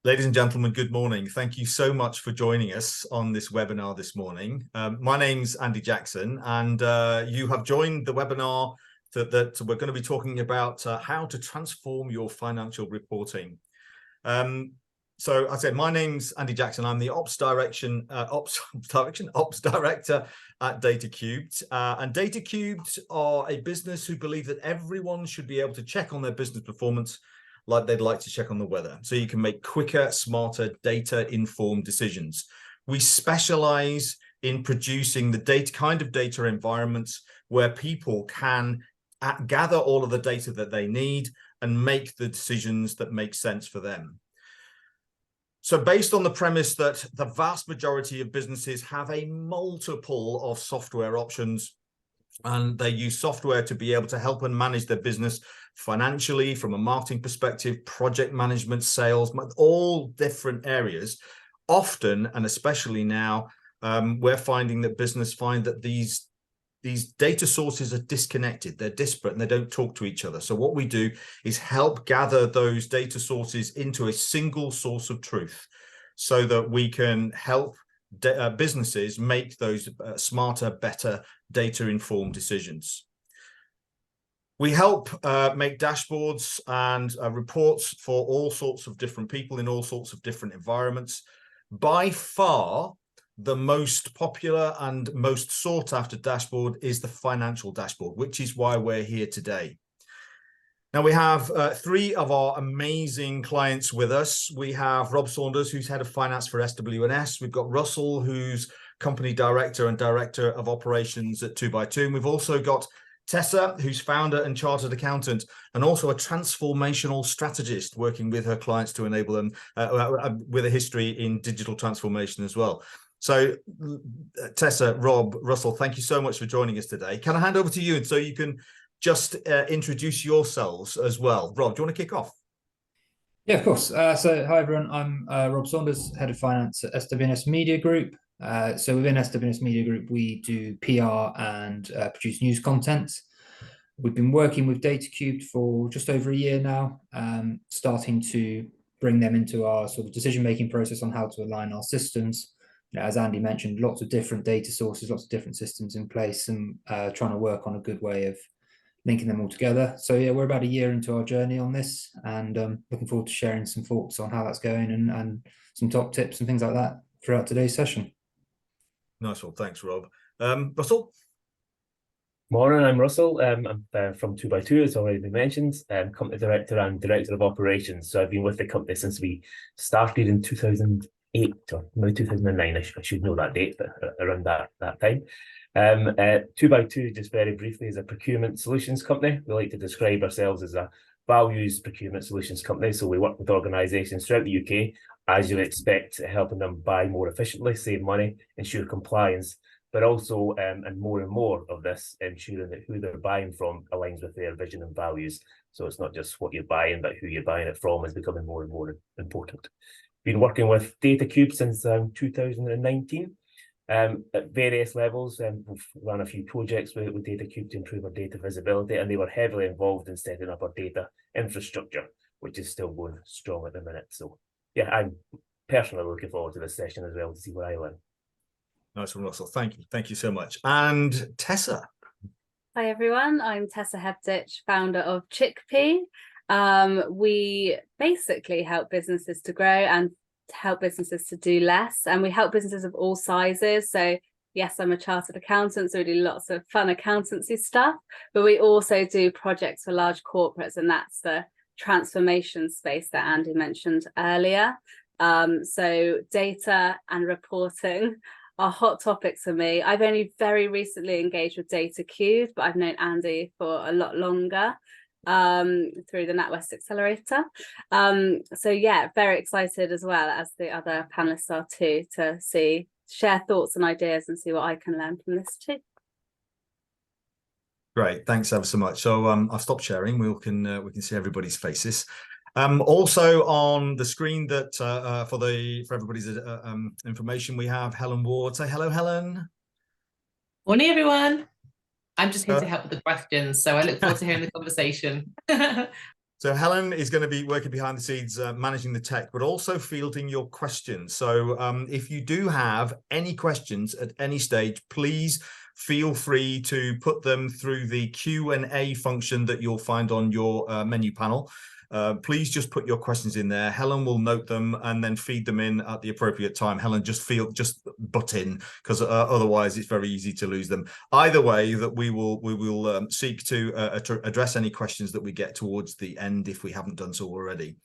Ladies and gentlemen, good morning. Thank you so much for joining us on this webinar this morning. My name's Andy Jackson, and you have joined the webinar that we're going to be talking about how to transform your financial reporting. So I said, my name's Andy Jackson. I'm the Ops Director at DATA³. And DATA³ are a business who believe that everyone should be able to check on their business performance like they'd like to check on the weather, so you can make quicker, smarter, data-informed decisions. We specialize in producing the kind of data environments where people can gather all of the data that they need and make the decisions that make sense for them. So based on the premise that the vast majority of businesses have a multiple of software options, and they use software to be able to help and manage their business financially, from a marketing perspective, project management, sales, all different areas. Often, and especially now, we're finding that business find that these data sources are disconnected, they're disparate, and they don't talk to each other. So what we do is help gather those data sources into a single source of truth, so that we can help businesses make those smarter, better, data-informed decisions. We help make dashboards and reports for all sorts of different people in all sorts of different environments. By far, the most popular and most sought after dashboard is the financial dashboard, which is why we're here today. Now, we have three of our amazing clients with us. We have Rob Saunders, who's head of finance for SW&S. We've got Russell, who's company director and director of operations at 2x2. And we've also got Tessa, who's founder and chartered accountant, and also a transformational strategist working with her clients to enable them with a history in digital transformation as well. So Tessa, Rob, Russell, thank you so much for joining us today. Can I hand over to you, and so you can just introduce yourselves as well? Rob, do you want to kick off? Yeah, of course. So hi, everyone. I'm Rob Saunders, head of finance at SW&S Media Group. So within SW&S Media Group, we do PR and produce news content. We've been working with DATA³ for just over a year now, starting to bring them into our sort of decision-making process on how to align our systems. You know, as Andy mentioned, lots of different data sources, lots of different systems in place, and trying to work on a good way of linking them all together. So yeah, we're about a year into our journey on this, and looking forward to sharing some thoughts on how that's going and some top tips and things like that throughout today's session. Nice one, thanks, Rob. Russell? Morning, I'm Russell. I'm from 2x2, as already been mentioned, company director and director of operations. So I've been with the company since we started in 2008 or maybe 2009. I should know that date, but around that time. 2x2, just very briefly, is a procurement solutions company. We like to describe ourselves as a values procurement solutions company. So we work with organisations throughout the UK, as you would expect, helping them buy more efficiently, save money, ensure compliance, but also, and more of this, ensuring that who they're buying from aligns with their vision and values. So it's not just what you're buying, but who you're buying it from is becoming more and more important. Been working with DATA³ since 2019. At various levels, we've run a few projects with DATA³ to improve our data visibility, and they were heavily involved in setting up our data infrastructure, which is still going strong at the minute. So yeah, I'm personally looking forward to this session as well to see what I learn. Nice one, Russell. Thank you so much. And Tessa. Hi everyone, I'm Tessa Hebditch, founder of Chickpea. We basically help businesses to grow and help businesses to do less, and we help businesses of all sizes. So yes, I'm a chartered accountant, so we do lots of fun accountancy stuff, but we also do projects for large corporates, and that's the transformation space that Andy mentioned earlier. So data and reporting are hot topics for me. I've only very recently engaged with DATA³, but I've known Andy for a lot longer through the NatWest Accelerator. So yeah, very excited as well as the other panelists are too, to share thoughts and ideas and see what I can learn from this too. Great, thanks ever so much. So I've stopped sharing. We can see everybody's faces. Also on the screen, that for everybody's information, we have Helen Ward. Say hello, Helen. Morning, everyone. I'm just here to help with the questions, so I look forward to hearing the conversation. So Helen is going to be working behind the scenes, managing the tech, but also fielding your questions. So if you do have any questions at any stage, please feel free to put them through the Q&A function that you'll find on your menu panel. Please just put your questions in there. Helen will note them and then feed them in at the appropriate time. Helen, just butt in, because otherwise it's very easy to lose them. Either way, that we will seek to address any questions that we get towards the end if we haven't done so already.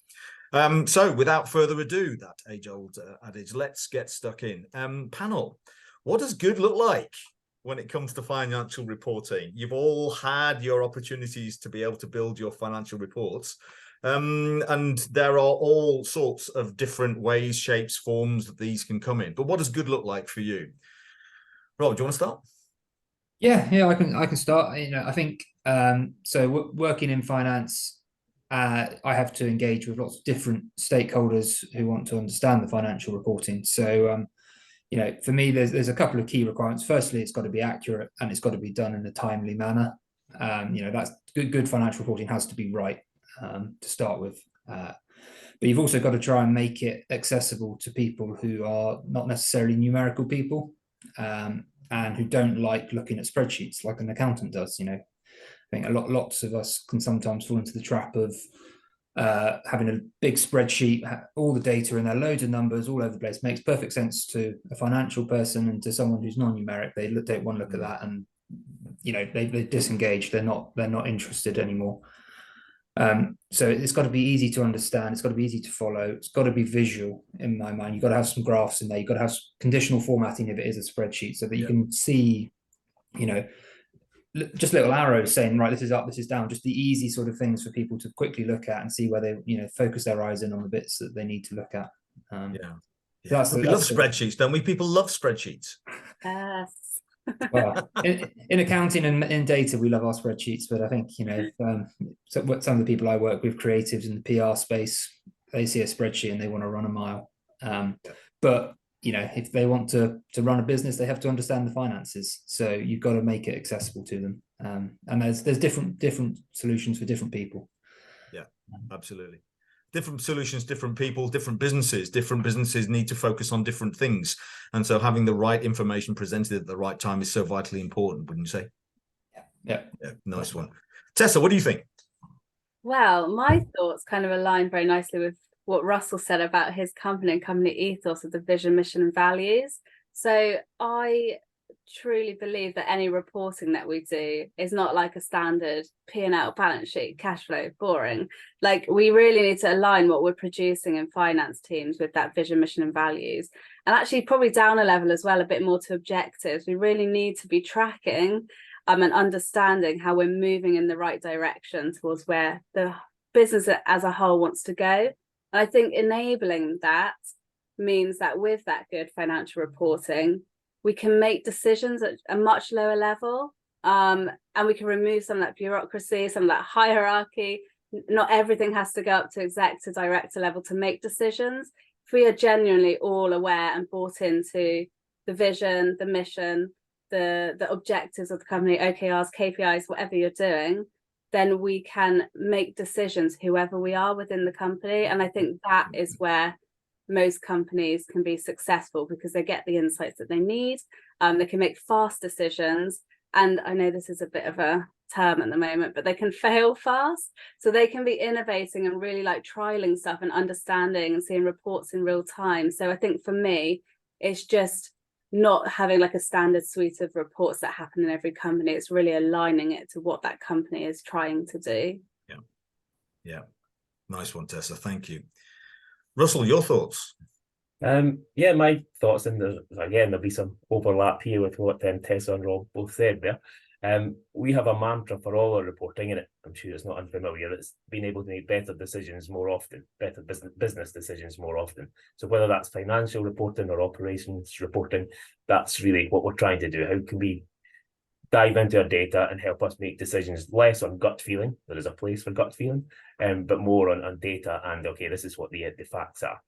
So without further ado, that age-old adage, let's get stuck in. Panel, what does good look like when it comes to financial reporting? You've all had your opportunities to be able to build your financial reports. And there are all sorts of different ways, shapes, forms that these can come in. But what does good look like for you? Rob, do you want to start? Yeah, I can start. I think so. Working in finance, I have to engage with lots of different stakeholders who want to understand the financial reporting. So, for me, there's a couple of key requirements. Firstly, it's got to be accurate and it's got to be done in a timely manner. That's good financial reporting has to be right. To start with, but you've also got to try and make it accessible to people who are not necessarily numerical people, and who don't like looking at spreadsheets like an accountant does. I think lots of us can sometimes fall into the trap of having a big spreadsheet, all the data in there, loads of numbers all over the place. Makes perfect sense to a financial person, and to someone who's non-numeric, they don't want to look at that, and they disengage. They're not interested anymore. So it's got to be easy to understand. It's got to be easy to follow. It's got to be visual in my mind. You've got to have some graphs in there. You've got to have conditional formatting if it is a spreadsheet, so that you can see, just little arrows saying, right, this is up, this is down, just the easy sort of things for people to quickly look at and see where they, focus their eyes in on the bits that they need to look at. So we love spreadsheets, don't we? People love spreadsheets. Yes. Well, in accounting and in data, we love our spreadsheets, but I think some of the people I work with, creatives in the PR space, they see a spreadsheet and they want to run a mile. But if they want to run a business, they have to understand the finances. So you've got to make it accessible to them. And there's different solutions for different people. Yeah, absolutely. Different solutions, different people, different businesses need to focus on different things. And so having the right information presented at the right time is so vitally important, wouldn't you say? Yeah. Nice one. Tessa, what do you think? Well, my thoughts kind of align very nicely with what Russell said about his company and company ethos of the vision, mission, and values. So I truly believe that any reporting that we do is not like a standard P&L, balance sheet, cash flow, boring. Like, we really need to align what we're producing in finance teams with that vision, mission, and values, and actually probably down a level as well, a bit more to objectives. We really need to be tracking and understanding how we're moving in the right direction towards where the business as a whole wants to go. And I think enabling that means that with that good financial reporting, we can make decisions at a much lower level, and we can remove some of that bureaucracy, some of that hierarchy. Not everything has to go up to exec to director level to make decisions. If we are genuinely all aware and bought into the vision, the mission, the objectives of the company, OKRs, KPIs, whatever you're doing, then we can make decisions whoever we are within the company. And I think that is where most companies can be successful, because they get the insights that they need. They can make fast decisions, and I know this is a bit of a term at the moment, but they can fail fast. So they can be innovating and really like trialing stuff and understanding and seeing reports in real time. So I think for me, it's just not having like a standard suite of reports that happen in every company. It's really aligning it to what that company is trying to do. Yeah. Nice one, Tessa. Thank you. Russell, your thoughts? My thoughts, and there'll be some overlap here with what Tessa and Rob both said there. We have a mantra for all our reporting, and I'm sure it's not unfamiliar. It's being able to make better decisions more often, better business decisions more often. So whether that's financial reporting or operations reporting, that's really what we're trying to do. How can we dive into our data and help us make decisions less on gut feeling? There is a place for gut feeling, but more on data and, okay, this is what the facts are.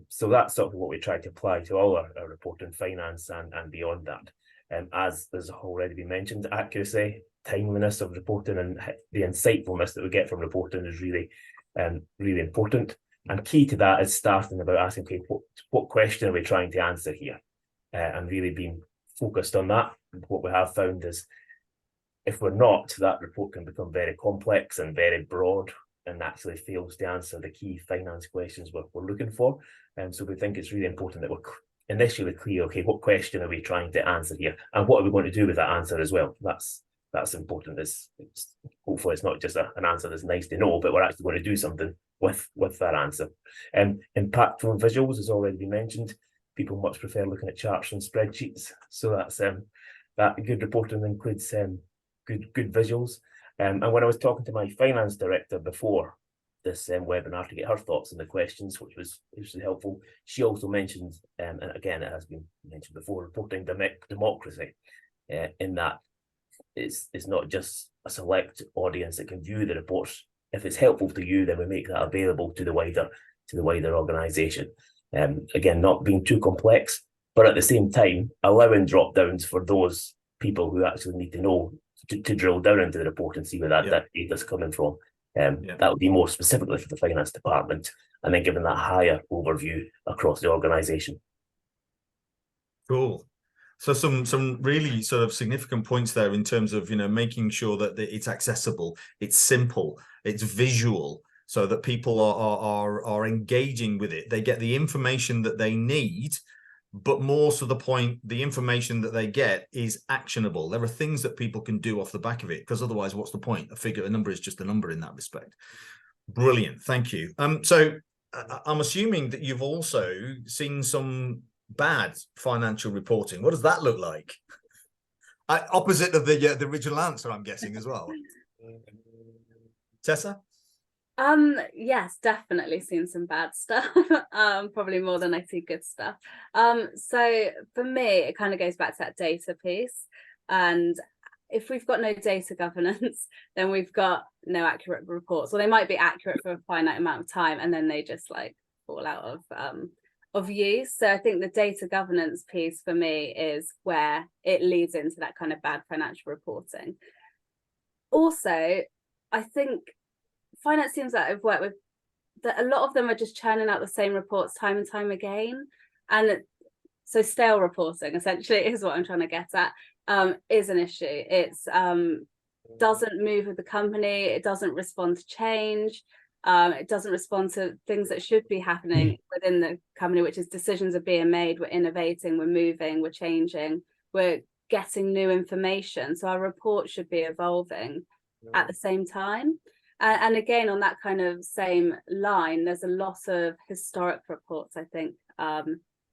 So that's sort of what we try to apply to all our reporting, finance and beyond that. As there's already been mentioned, accuracy, timeliness of reporting and the insightfulness that we get from reporting is really, really important. And key to that is starting about asking, okay, what question are we trying to answer here? And really being focused on that. And what we have found is, if we're not, that report can become very complex and very broad, and actually fails to answer the key finance questions we're looking for. And so we think it's really important that we're initially clear, okay, what question are we trying to answer here? And what are we going to do with that answer as well? That's important. Hopefully it's not just an answer that's nice to know, but we're actually going to do something with that answer. Impactful visuals has already been mentioned. People much prefer looking at charts and spreadsheets. So that's that good reporting includes good visuals. And when I was talking to my finance director before this webinar to get her thoughts on the questions, which was hugely helpful, she also mentioned, and again, it has been mentioned before, reporting democracy, in that it's not just a select audience that can view the reports. If it's helpful to you, then we make that available to the wider organisation. Again, not being too complex, but at the same time, allowing drop downs for those people who actually need to know to drill down into the report and see where that data is coming from. That would be more specifically for the finance department, and then giving that higher overview across the organisation. Cool. So some really sort of significant points there in terms of, making sure that it's accessible, it's simple, it's visual, so that people are engaging with it. They get the information that they need, but more to the point, the information that they get is actionable. There are things that people can do off the back of it, because otherwise, what's the point? A number is just a number in that respect. Brilliant. Thank you. So I'm assuming that you've also seen some bad financial reporting. What does that look like? Opposite of the original answer, I'm guessing, as well. Tessa? Yes, definitely seen some bad stuff. Probably more than I see good stuff. So for me, it kind of goes back to that data piece. And if we've got no data governance, then we've got no accurate reports. Or they might be accurate for a finite amount of time, and then they just like fall out of use. So I think the data governance piece for me is where it leads into that kind of bad financial reporting. Also, I think finance teams that I've worked with, that a lot of them are just churning out the same reports time and time again. And so stale reporting essentially is what I'm trying to get at, is an issue. It's doesn't move with the company, it doesn't respond to change, it doesn't respond to things that should be happening within the company, which is decisions are being made, we're innovating, we're moving, we're changing, we're getting new information. So our report should be evolving at the same time. And again, on that kind of same line, there's a lot of historic reports, I think,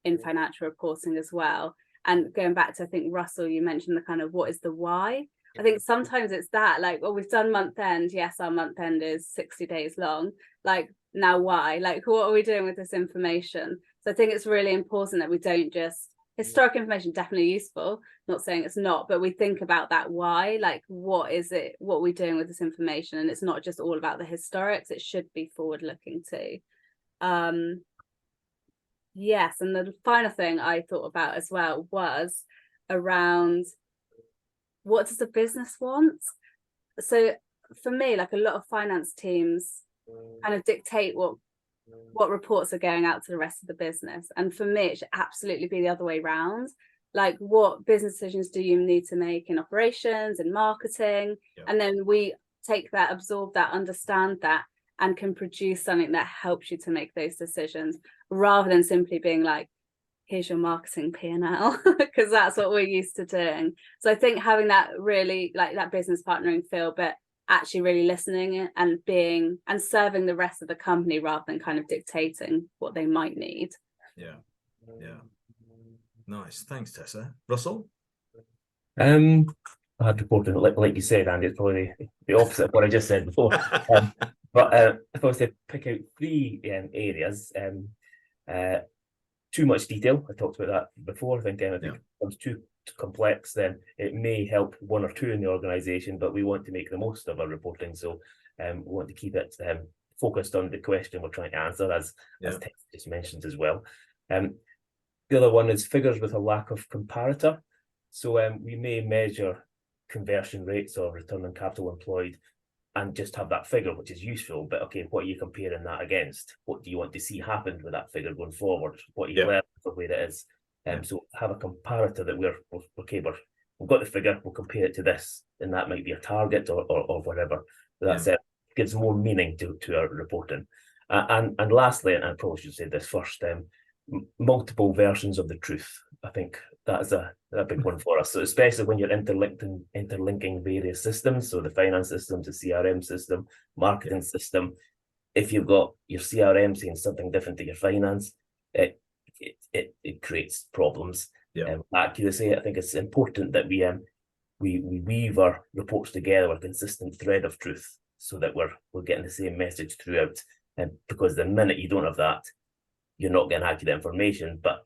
in financial reporting as well. And going back to, I think, Russell, you mentioned the kind of what is the why? I think sometimes it's that, like, well, we've done month end. Yes, our month end is 60 days long. Like, now why? Like, what are we doing with this information? So I think it's really important that we don't just, historic information definitely useful, not saying it's not, but we think about that why, like, what is it, what are we doing with this information? And it's not just all about the historics, it should be forward looking too. Yes, and the final thing I thought about as well was around, what does the business want? So for me, like, a lot of finance teams kind of dictate what reports are going out to the rest of the business. And for me, it should absolutely be the other way around. Like, what business decisions do you need to make in operations and marketing? Yeah. And then we take that, absorb that, understand that, and can produce something that helps you to make those decisions, rather than simply being like, here's your marketing P&L, because that's what we're used to doing. So I think having that really, like, that business partnering feel, but actually really listening and being and serving the rest of the company rather than kind of dictating what they might need. Yeah. Nice. Thanks, Tessa. Russell? I had reported, like you said, Andy, it's probably the opposite of what I just said before. But if I was to pick out three areas, too much detail. I talked about that before. I think if it becomes too complex, then it may help one or two in the organisation, but we want to make the most of our reporting. So we want to keep it focused on the question we're trying to answer, as Tess just mentioned as well. The other one is figures with a lack of comparator. So we may measure conversion rates or return on capital employed, and just have that figure, which is useful. But okay, what are you comparing that against? What do you want to see happen with that figure going forward? What are you learning from where it is? So have a comparator that we've got the figure, we'll compare it to this, and that might be a target or whatever. But that's it. Gives more meaning to our reporting. And lastly, and I probably should say this first, multiple versions of the truth. I think that is a big one for us. So especially when you're interlinking various systems, so the finance systems, the CRM system, marketing system. If you've got your CRM saying something different to your finance, it creates problems. Accuracy. I think it's important that we weave our reports together with a consistent thread of truth, so that we're getting the same message throughout. And because the minute you don't have that, you're not getting accurate information. But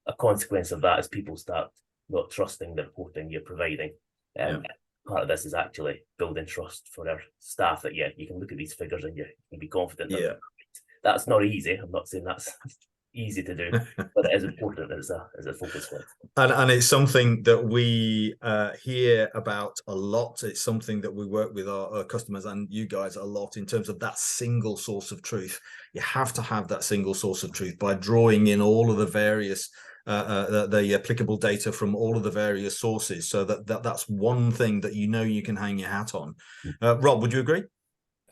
a consequence of that is people start not trusting the reporting you're providing. Part of this is actually building trust for our staff, that you can look at these figures and you can be confident that that's not easy. I'm not saying that's easy to do, but it is important as a focus point. And it's something that we hear about a lot. It's something that we work with our customers and you guys a lot in terms of that single source of truth. You have to have that single source of truth by drawing in all of the various the applicable data from all of the various sources, so that's one thing that you can hang your hat on. Rob, would you agree?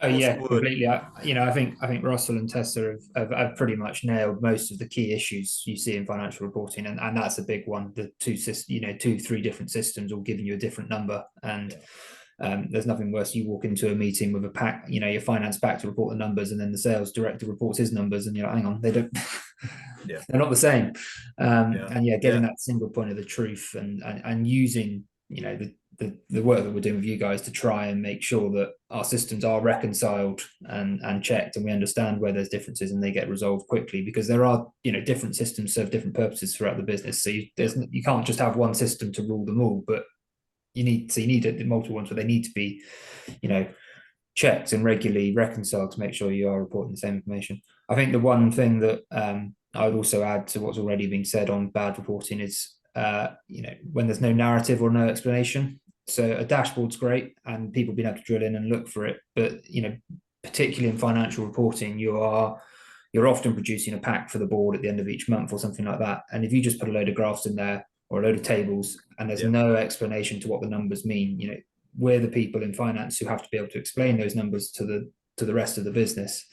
Yeah, completely. I think Russell and Tessa have pretty much nailed most of the key issues you see in financial reporting, and that's a big one. The three different systems all giving you a different number, and there's nothing worse. You walk into a meeting with a pack, your finance pack to report the numbers, and then the sales director reports his numbers, and you're like, hang on, they don't. They're not the same. Getting that single point of the truth, and using the work that we're doing with you guys to try and make sure that our systems are reconciled and checked, and we understand where there's differences and they get resolved quickly, because there are different systems serve different purposes throughout the business. So you can't just have one system to rule them all, but you need multiple ones, but they need to be checked and regularly reconciled to make sure you are reporting the same information. I think the one thing that I would also add to what's already been said on bad reporting is when there's no narrative or no explanation. So a dashboard's great and people being able to drill in and look for it, but particularly in financial reporting, you're often producing a pack for the board at the end of each month or something like that. And if you just put a load of graphs in there or a load of tables and there's no explanation to what the numbers mean, we're the people in finance who have to be able to explain those numbers to the rest of the business.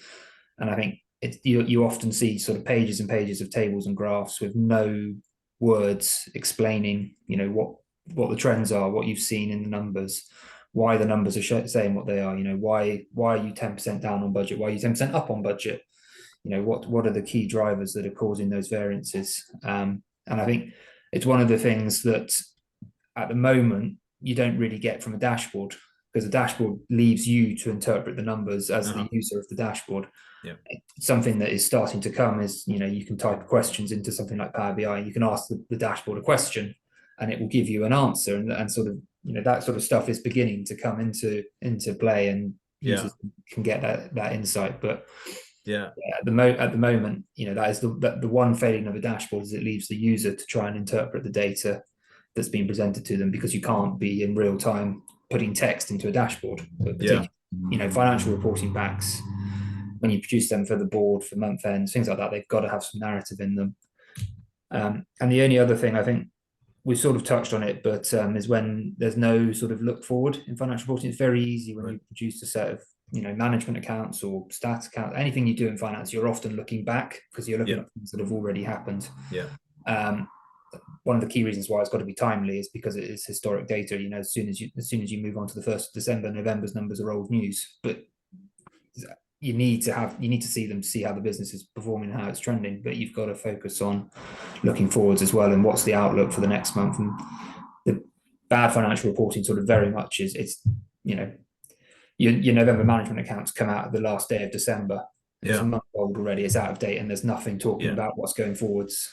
And I think you often see sort of pages and pages of tables and graphs with no words explaining what the trends are, what you've seen in the numbers, why the numbers are saying what they are, why are you 10% down on budget, why are you 10% up on budget, what are the key drivers that are causing those variances. And I think it's one of the things that at the moment you don't really get from a dashboard, because the dashboard leaves you to interpret the numbers as the user of the dashboard. Something that is starting to come is you can type questions into something like Power BI. You can ask the dashboard a question and it will give you an answer, and sort of that sort of stuff is beginning to come into play, and users can get that insight. But at the moment, that is the one failing of a dashboard, is it leaves the user to try and interpret the data that's being presented to them, because you can't be in real time putting text into a dashboard. But financial reporting packs, when you produce them for the board for month ends, things like that, they've got to have some narrative in them. And the only other thing, I think we sort of touched on it, but is when there's no sort of look forward in financial reporting. It's very easy when you produce a set of management accounts or stats accounts, anything you do in finance, you're often looking back because you're looking at things that have already happened. One of the key reasons why it's got to be timely is because it is historic data. As soon as you move on to the 1st of December, November's numbers are old news. But you need to see them to see how the business is performing and how it's trending. But you've got to focus on looking forwards as well, and what's the outlook for the next month. And the bad financial reporting sort of very much is your November management accounts come out the last day of December. It's a month old already. It's out of date, and there's nothing talking about what's going forwards.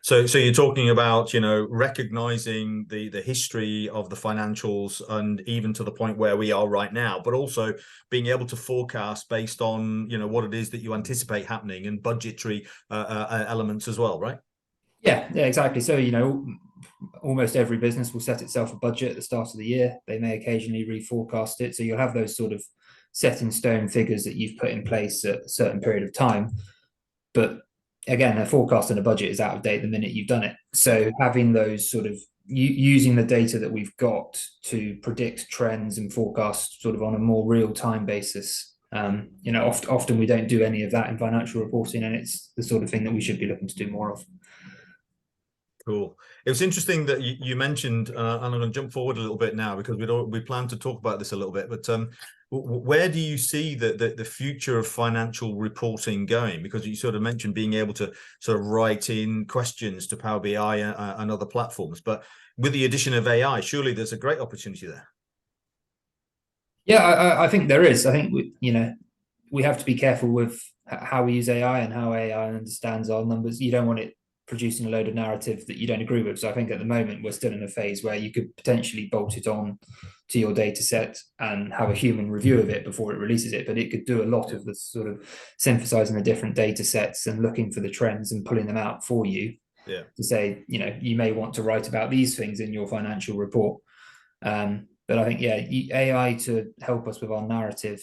So you're talking about, recognizing the history of the financials, and even to the point where we are right now, but also being able to forecast based on, what it is that you anticipate happening, and budgetary elements as well, right? Yeah, exactly. So, almost every business will set itself a budget at the start of the year. They may occasionally reforecast it. So you'll have those sort of set in stone figures that you've put in place at a certain period of time. But again, a forecast and a budget is out of date the minute you've done it. So having those sort of using the data that we've got to predict trends and forecast sort of on a more real-time basis. Often we don't do any of that in financial reporting, and it's the sort of thing that we should be looking to do more of. Cool. It was interesting that you mentioned, and I'm going to jump forward a little bit now because we plan to talk about this a little bit. But where do you see the future of financial reporting going? Because you sort of mentioned being able to sort of write in questions to Power BI and other platforms. But with the addition of AI, surely there's a great opportunity there. Yeah, I think there is. I think we have to be careful with how we use AI and how AI understands our numbers. You don't want it producing a load of narrative that you don't agree with. So I think at the moment we're still in a phase where you could potentially bolt it on to your data set and have a human review of it before it releases it. But it could do a lot of the sort of synthesizing the different data sets and looking for the trends and pulling them out for you. Yeah. To say, you may want to write about these things in your financial report. But I think, AI to help us with our narrative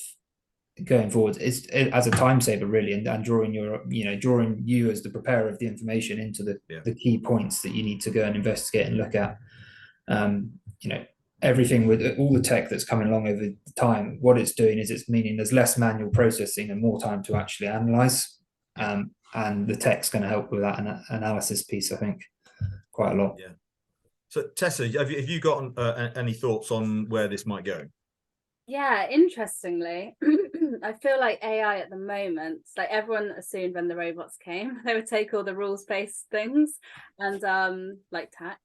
going forward is as a time saver, really, and drawing you as the preparer of the information into the key points that you need to go and investigate and look at. Everything with all the tech that's coming along over time, what it's doing is it's meaning there's less manual processing and more time to actually analyze. And the tech's going to help with that analysis piece, I think, quite a lot. Yeah. So Tessa, have you got any thoughts on where this might go? Yeah, interestingly, I feel like AI at the moment, like everyone assumed when the robots came, they would take all the rules-based things and like tax,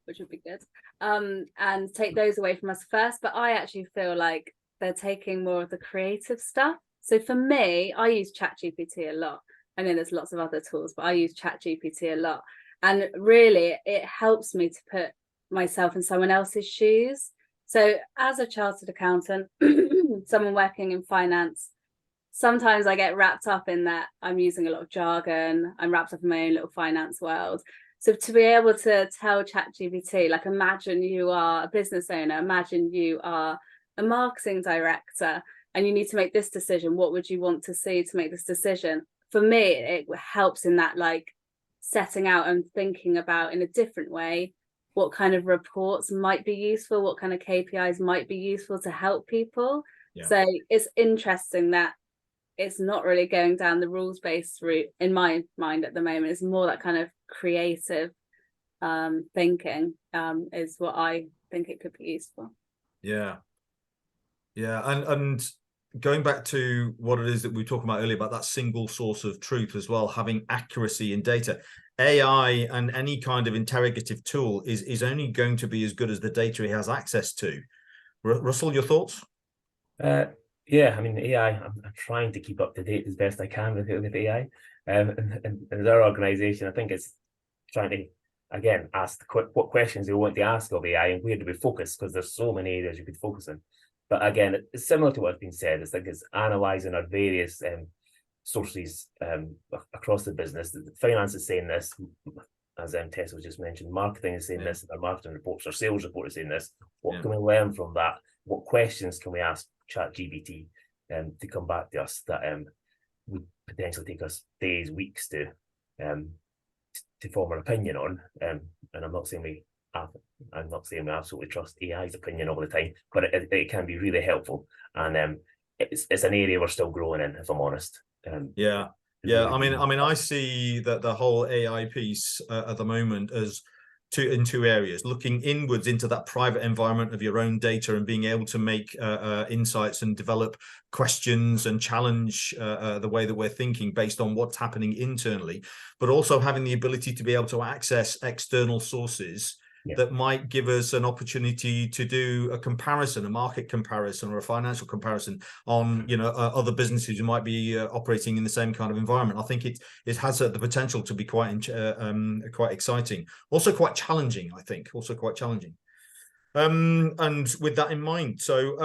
which would be good, and take those away from us first. But I actually feel like they're taking more of the creative stuff. So for me, I use ChatGPT a lot. I know there's lots of other tools, but I use ChatGPT a lot. And really, it helps me to put myself in someone else's shoes. So as a chartered accountant, someone working in finance, sometimes I get wrapped up in that I'm using a lot of jargon. I'm wrapped up in my own little finance world. So to be able to tell ChatGPT, like, imagine you are a business owner, imagine you are a marketing director, and you need to make this decision. What would you want to see to make this decision? For me, it helps in that, like, setting out and thinking about in a different way what kind of reports might be useful, what kind of KPIs might be useful to help people. Yeah. So it's interesting that it's not really going down the rules-based route in my mind at the moment. It's more that kind of creative thinking is what I think it could be useful. Yeah. And going back to what it is that we were talking about earlier about that single source of truth as well, having accuracy in data. AI and any kind of interrogative tool is only going to be as good as the data it has access to. Russell, your thoughts? Yeah, I mean, AI, I'm trying to keep up to date as best I can with AI. And as our organisation, I think it's trying to, again, ask what questions you want to ask of AI and where do we focus, because there's so many areas you could focus on. But again, it's similar to what's been said. It's like it's analysing our various sources across the business. The finance is saying this, as Tessa was just mentioned. Marketing is saying this, our marketing reports, our sales report is saying this. What can we learn from that? What questions can we ask ChatGPT to come back to us that would potentially take us days, weeks to form an opinion on? And I'm not saying we absolutely trust AI's opinion all the time, but it can be really helpful. And it's an area we're still growing in, if I'm honest. I mean, I see that the whole AI piece at the moment as in two areas: looking inwards into that private environment of your own data and being able to make insights and develop questions and challenge the way that we're thinking based on what's happening internally, but also having the ability to be able to access external sources that might give us an opportunity to do a comparison, a market comparison or a financial comparison on, other businesses who might be operating in the same kind of environment. I think it has the potential to be quite exciting, also quite challenging, I think, and with that in mind, so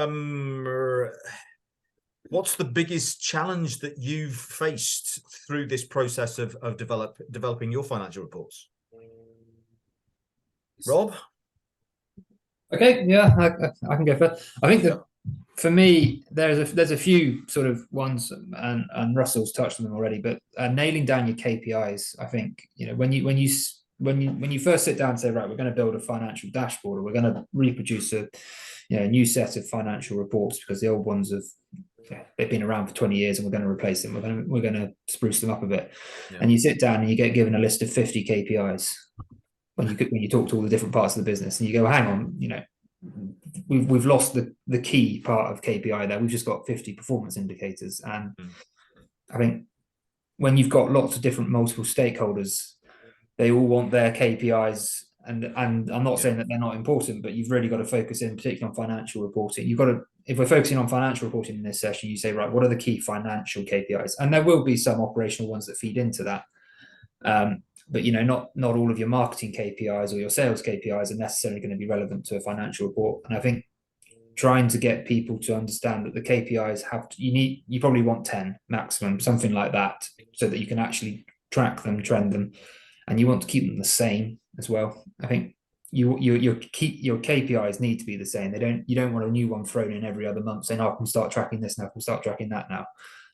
what's the biggest challenge that you've faced through this process of developing your financial reports? Rob? Okay, yeah, I can go first. I think that for me, there's a few sort of ones, and Russell's touched on them already. But nailing down your KPIs, I think, you know, when you first sit down and say, right, we're going to build a financial dashboard, or we're going to reproduce a new set of financial reports because the old ones they've been around for 20 years and we're going to replace them. We're going to spruce them up a bit. Yeah. And you sit down and you get given a list of 50 KPIs when you talk to all the different parts of the business, and you go, hang on, you know, we've lost the key part of KPI there. We've just got 50 performance indicators. And I think when you've got lots of different multiple stakeholders, they all want their KPIs. And I'm not saying that they're not important, but you've really got to focus in, particularly on financial reporting. You've got to, if we're focusing on financial reporting in this session, you say, right, what are the key financial KPIs? And there will be some operational ones that feed into that. But, you know, not all of your marketing KPIs or your sales KPIs are necessarily going to be relevant to a financial report. And I think trying to get people to understand that the KPIs you probably want 10 maximum, something like that, so that you can actually track them, trend them, and you want to keep them the same as well. I think your KPIs need to be the same. You don't want a new one thrown in every other month saying, oh, I can start tracking this now, I can start tracking that now.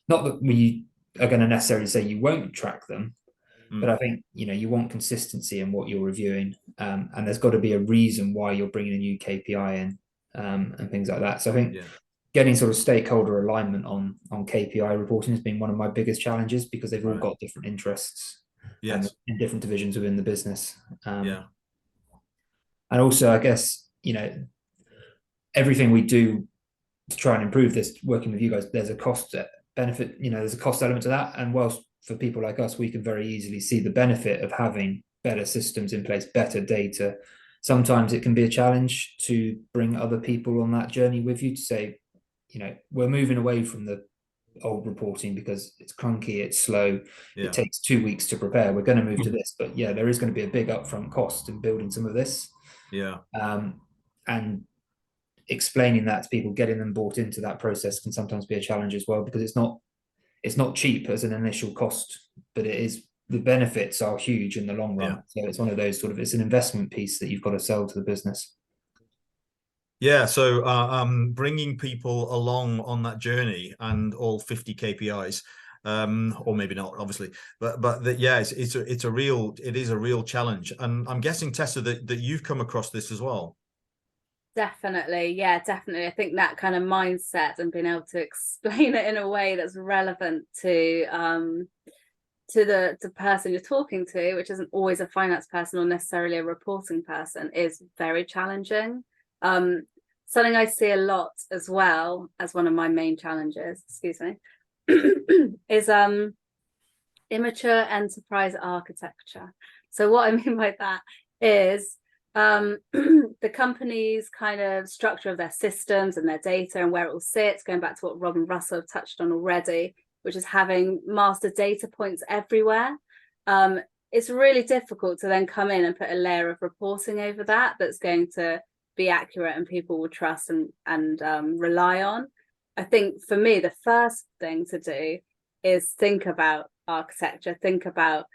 Not that we are going to necessarily say you won't track them, but I think, you know, you want consistency in what you're reviewing, and there's got to be a reason why you're bringing a new KPI in, and things like that. So I think getting sort of stakeholder alignment on KPI reporting has been one of my biggest challenges, because they've all got different interests in different divisions within the business. And also, I guess, you know, everything we do to try and improve this, working with you guys, there's a cost benefit, you know, there's a cost element to that. And whilst for people like us, we can very easily see the benefit of having better systems in place, better data. Sometimes it can be a challenge to bring other people on that journey with you, to say, you know, we're moving away from the old reporting because it's clunky, it's slow, it takes 2 weeks to prepare. We're going to move to this, but there is going to be a big upfront cost in building some of this. And explaining that to people, getting them bought into that process, can sometimes be a challenge as well, because it's not cheap as an initial cost, but the benefits are huge in the long run. So it's one of those it's an investment piece that you've got to sell to the business. So bringing people along on that journey, and all 50 KPIs, or maybe not, obviously, but it's a real challenge. And I'm guessing, Tessa, that you've come across this as well. Definitely. I think that kind of mindset and being able to explain it in a way that's relevant to the person you're talking to, which isn't always a finance person or necessarily a reporting person, is very challenging. Something I see a lot as well as one of my main challenges, is immature enterprise architecture. So what I mean by that is the company's kind of structure of their systems and their data and where it all sits, going back to what Rob and Russell have touched on already, which is having master data points everywhere. It's really difficult to then come in and put a layer of reporting over that's going to be accurate and people will trust and rely on. I think for me, the first thing to do is think about architecture, think about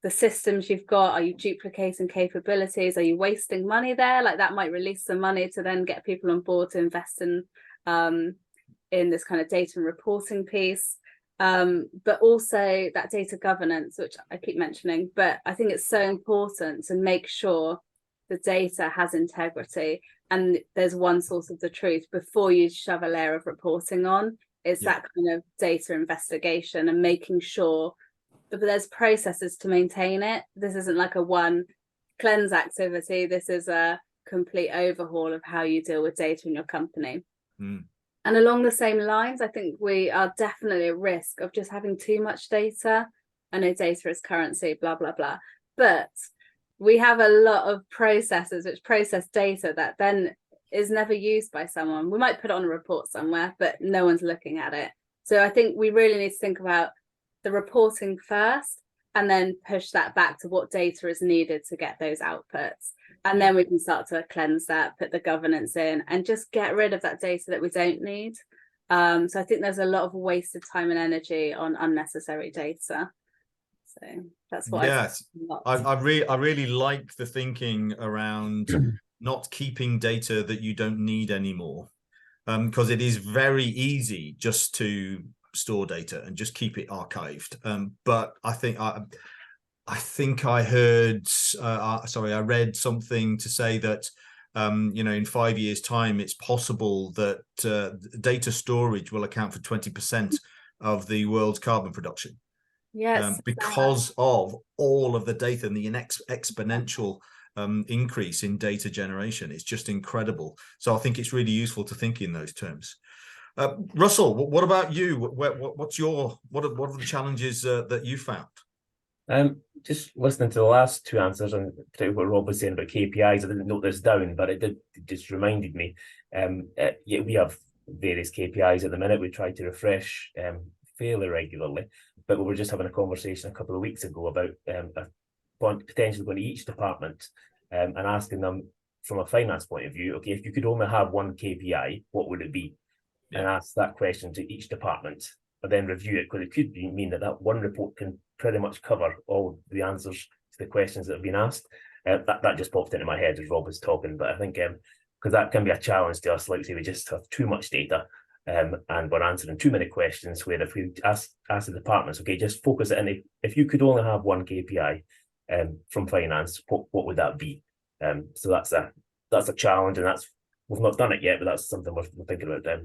the systems you've got. Are you duplicating capabilities? Are you wasting money there? Like, that might release some money to then get people on board to invest in this kind of data and reporting piece. But also that data governance, which I keep mentioning, but I think it's so important to make sure the data has integrity and there's one source of the truth before you shove a layer of reporting on. It's that kind of data investigation and making sure that there's processes to maintain it. This isn't like a one cleanse activity. This is a complete overhaul of how you deal with data in your company. And along the same lines, I think we are definitely at risk of just having too much data. I know data is currency, blah, blah, blah. But we have a lot of processes which process data that then is never used by someone. We might put it on a report somewhere, but no one's looking at it. So I think we really need to think about the reporting first, and then push that back to what data is needed to get those outputs. And then we can start to cleanse that, put the governance in, and just get rid of that data that we don't need. So I think there's a lot of wasted time and energy on unnecessary data. So that's what Yes, I really like the thinking around not keeping data that you don't need anymore, because it is very easy just to store data and just keep it archived. But I think I heard, sorry, I read something to say that, you know, in 5 years' time, it's possible that data storage will account for 20% of the world's carbon production. Yes, because of all of the data and the exponential increase in data generation. It's just incredible. So I think it's really useful to think in those terms. Russell, what about you? What are the challenges that you found? Just listening to the last two answers and particularly what Rob was saying about KPIs, I didn't note this down, but it just reminded me. Yeah, we have various KPIs at the minute. We try to refresh fairly regularly, but we were just having a conversation a couple of weeks ago about potentially going to each department and asking them from a finance point of view, okay, if you could only have one KPI, what would it be? Yeah. And ask that question to each department, but then review it, because it could mean that one report can pretty much cover all the answers to the questions that have been asked. That just popped into my head as Rob was talking, but I think because that can be a challenge to us, like say we just have too much data and we're answering too many questions, where if we ask the departments, okay, just focus it in, if you could only have one KPI from finance, what would that be? So that's a challenge, and we've not done it yet, but that's something we're thinking about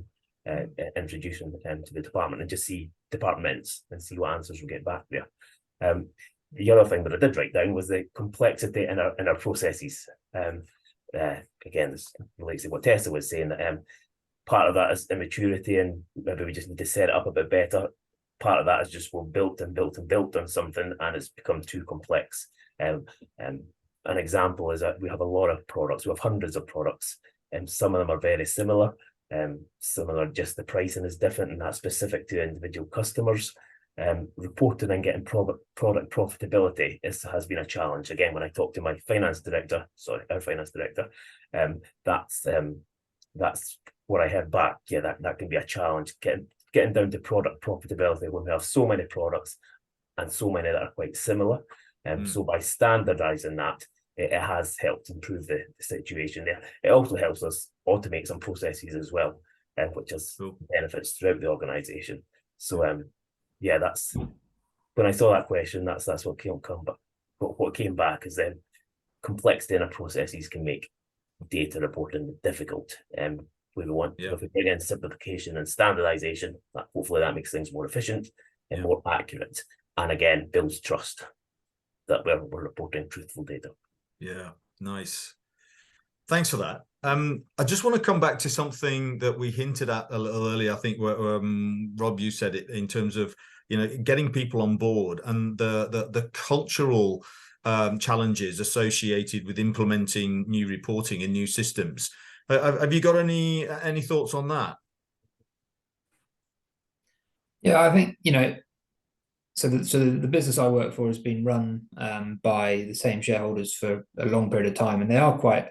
introducing to the department, and just see departments and see what answers we get back there. The other thing that I did write down was the complexity in our processes. Again, this relates to what Tessa was saying, that part of that is immaturity, and maybe we just need to set it up a bit better. Part of that is just we've built and built and built on something, and it's become too complex. An example is that we have a lot of products. We have hundreds of products, and some of them are very similar. Some are just the pricing is different, and that's specific to individual customers. Reporting and getting product profitability has been a challenge. Again, when I talk to my our finance director, that's what I heard back. Yeah, that can be a challenge, getting down to product profitability when we have so many products and so many that are quite similar. So by standardizing that, it has helped improve the situation there. It also helps us automate some processes as well, which has benefits throughout the organization. So yeah, that's when I saw that question, that's what came back is then complexity in our processes can make data reporting difficult. We want, if we bring in simplification and standardization, hopefully that makes things more efficient and more accurate, and again builds trust that we're reporting truthful data. Yeah, nice. Thanks for that. I just want to come back to something that we hinted at a little earlier. I think Rob, you said it in terms of, you know, getting people on board and the cultural challenges associated with implementing new reporting and new systems. Have you got any thoughts on that? Yeah, I think, you know, so the business I work for has been run by the same shareholders for a long period of time, and they are quite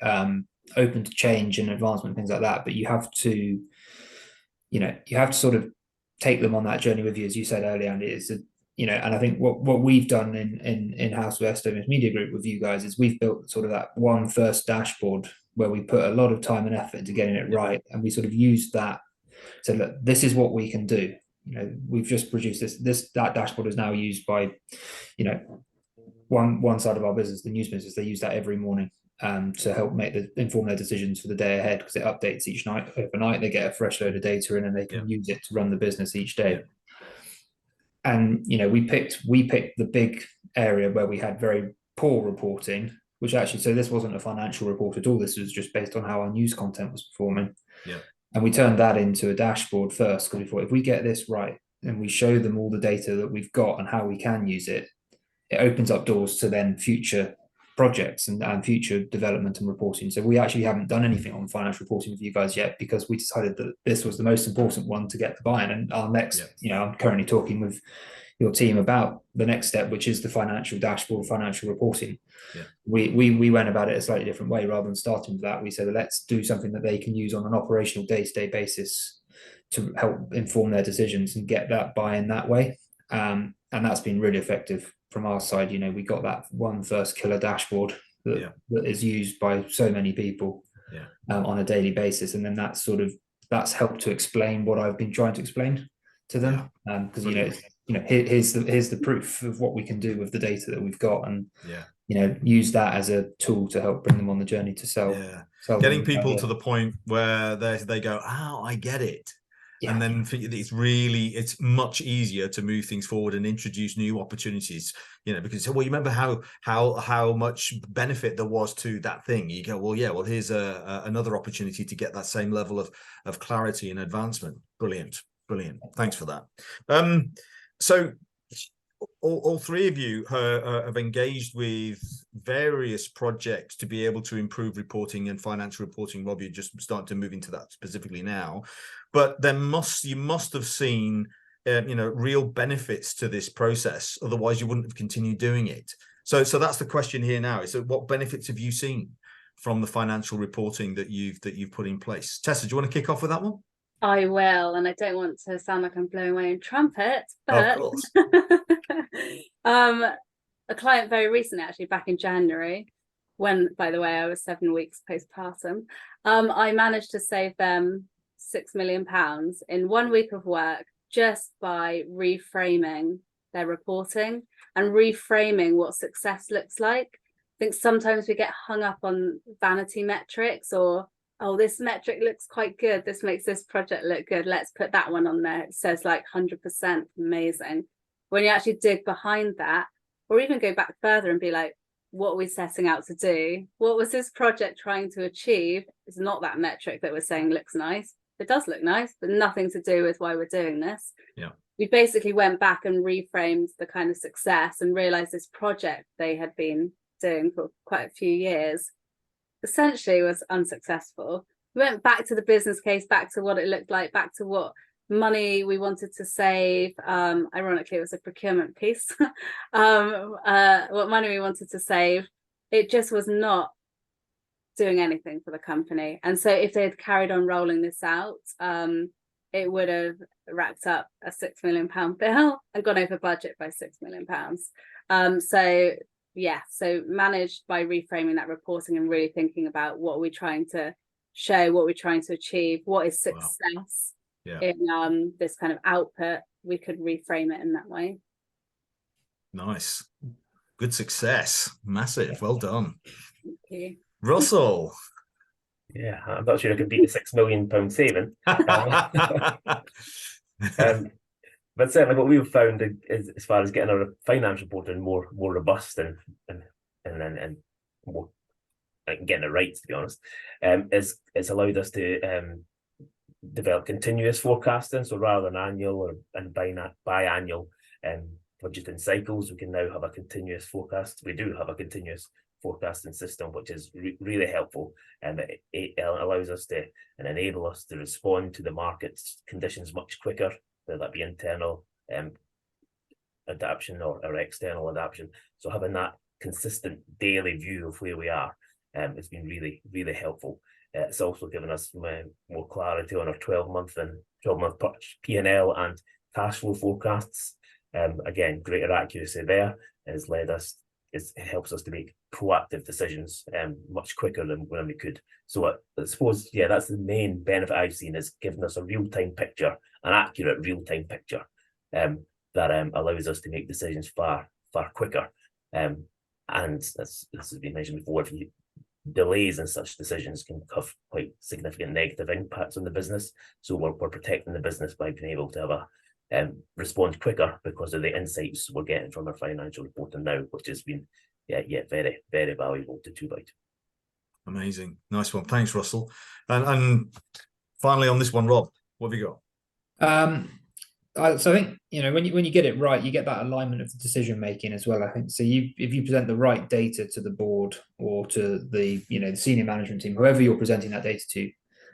open to change and advancement, things like that. But you have to, you know, sort of take them on that journey with you, as you said earlier. And it is, you know, and I think what we've done in house with SWS Media Group with you guys is we've built sort of that one first dashboard where we put a lot of time and effort into getting it right, and we sort of used that. So look, this is what we can do. You know, we've just produced that dashboard is now used by, you know, one side of our business, the news business. They use that every morning to help inform their decisions for the day ahead, because it updates each night. Overnight, they get a fresh load of data in, and they can use it to run the business each day. And you know, we picked the big area where we had very poor reporting, which actually, so this wasn't a financial report at all. This was just based on how our news content was performing. Yeah. And we turned that into a dashboard first, because we thought if we get this right and we show them all the data that we've got and how we can use it, it opens up doors to then future projects and future development and reporting. So we actually haven't done anything on financial reporting with you guys yet, because we decided that this was the most important one to get the buy-in. And our next, you know, I'm currently talking with your team about the next step, which is the financial dashboard, financial reporting. We went about it a slightly different way. Rather than starting with that, we said, let's do something that they can use on an operational day-to-day basis to help inform their decisions and get that buy-in that way. And that's been really effective from our side, we got that one first killer dashboard that is used by so many people on a daily basis, and then that's helped to explain what I've been trying to explain to them, because here's the proof of what we can do with the data that we've got, and use that as a tool to help bring them on the journey to sell. Getting people to the point where they go, oh, I get it. And then it's much easier to move things forward and introduce new opportunities, because, well, you remember how much benefit there was to that thing. You go, well, here's another opportunity to get that same level of clarity and advancement. Brilliant. Thanks for that. So all three of you have engaged with various projects to be able to improve reporting and financial reporting. Rob, you're just starting to move into that specifically now, but you must have seen real benefits to this process. Otherwise, you wouldn't have continued doing it. So that's the question here now. Is what benefits have you seen from the financial reporting that you've put in place? Tessa, do you want to kick off with that one? I will, and I don't want to sound like I'm blowing my own trumpet, but of course. A client very recently, actually back in January, when, by the way, I was 7 weeks postpartum, I managed to save them £6 million in 1 week of work just by reframing their reporting and reframing what success looks like. I think sometimes we get hung up on vanity metrics, or this metric looks quite good, this makes this project look good, let's put that one on there, it says like 100% amazing. When you actually dig behind that, or even go back further and be like, what are we setting out to do? What was this project trying to achieve? It's not that metric that we're saying looks nice. It does look nice, but nothing to do with why we're doing this. We basically went back and reframed the kind of success and realized this project they had been doing for quite a few years essentially was unsuccessful. We went back to the business case, back to what it looked like, back to what money we wanted to save. Ironically, it was a procurement piece. What money we wanted to save. It just was not doing anything for the company. And so if they had carried on rolling this out, it would have racked up a £6 million bill and gone over budget by £6 million. So managed by reframing that reporting and really thinking about what we're trying to show, what we're trying to achieve, what is success in this kind of output, we could reframe it in that way. Nice. Good success. Massive. Well done. Thank you. Russell. Yeah, I'm not sure I could beat the £6 million saving. But certainly what we've found is, as far as getting our finance reporting more robust and more getting it right, to be honest, it's allowed us to develop continuous forecasting. So rather than annual and biannual budgeting cycles, we can now have a continuous forecast. We do have a continuous forecasting system, which is really helpful, and it allows us to and enable us to respond to the market's conditions much quicker, whether that be internal adaptation or external adaptation. So having that consistent daily view of where we are has been really helpful. It's also given us more clarity on our 12-month P&L and cash flow forecasts. Again, greater accuracy there has led us. It helps us to make proactive decisions much quicker than when we could. So I suppose, that's the main benefit I've seen, is giving us a real-time picture, an accurate real-time picture that allows us to make decisions far quicker. And as has been mentioned before, delays in such decisions can have quite significant negative impacts on the business. So we're protecting the business by being able to have respond quicker because of the insights we're getting from our financial reporting now, which has been very valuable to 2x2. Amazing, nice one. Thanks, Russell. And finally on this one, Rob, what have you got? So I think when you get it right, you get that alignment of the decision making as well. I think so. If you present the right data to the board or to the the senior management team, whoever you're presenting that data to,